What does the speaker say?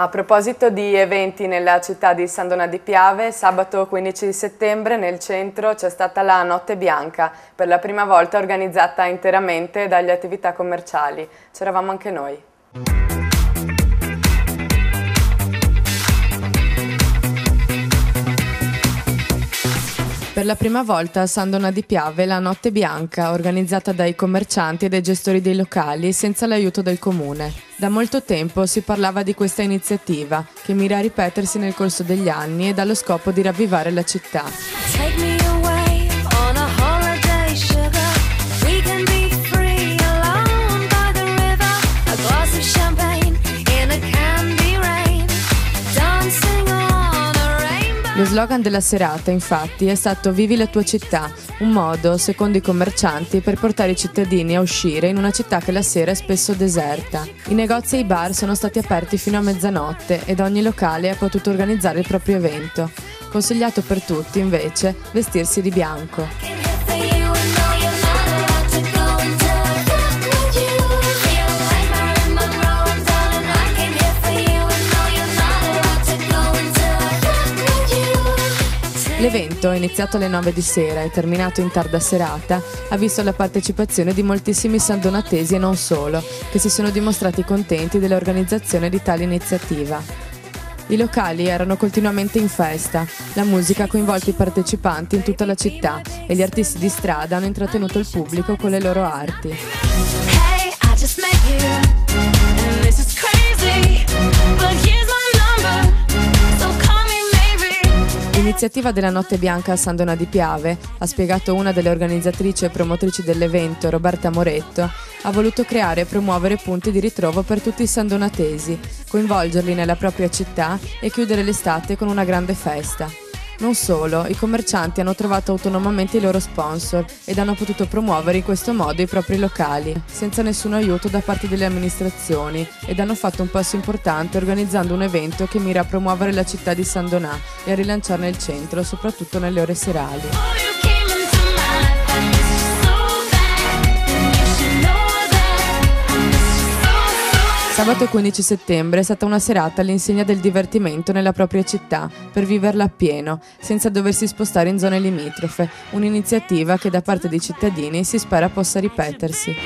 A proposito di eventi nella città di San Donà di Piave, sabato 15 settembre nel centro c'è stata la Notte Bianca, per la prima volta organizzata interamente dalle attività commerciali. C'eravamo anche noi. Per la prima volta a San Donà di Piave la Notte Bianca, organizzata dai commercianti e dai gestori dei locali senza l'aiuto del comune. Da molto tempo si parlava di questa iniziativa, che mira a ripetersi nel corso degli anni e dà lo scopo di ravvivare la città. Lo slogan della serata, infatti, è stato "Vivi la tua città", un modo, secondo i commercianti, per portare i cittadini a uscire in una città che la sera è spesso deserta. I negozi e i bar sono stati aperti fino a mezzanotte ed ogni locale ha potuto organizzare il proprio evento. Consigliato per tutti, invece, vestirsi di bianco. L'evento, iniziato alle 9 di sera e terminato in tarda serata, ha visto la partecipazione di moltissimi sandonatesi e non solo, che si sono dimostrati contenti dell'organizzazione di tale iniziativa. I locali erano continuamente in festa, la musica ha coinvolto i partecipanti in tutta la città e gli artisti di strada hanno intrattenuto il pubblico con le loro arti. L'iniziativa della Notte Bianca a San Donà di Piave, ha spiegato una delle organizzatrici e promotrici dell'evento, Roberta Moretto, ha voluto creare e promuovere punti di ritrovo per tutti i sandonatesi, coinvolgerli nella propria città e chiudere l'estate con una grande festa. Non solo, i commercianti hanno trovato autonomamente i loro sponsor ed hanno potuto promuovere in questo modo i propri locali, senza nessun aiuto da parte delle amministrazioni, ed hanno fatto un passo importante organizzando un evento che mira a promuovere la città di San Donà e a rilanciarne il centro, soprattutto nelle ore serali. Sabato 15 settembre è stata una serata all'insegna del divertimento nella propria città, per viverla appieno, senza doversi spostare in zone limitrofe, un'iniziativa che da parte dei cittadini si spera possa ripetersi.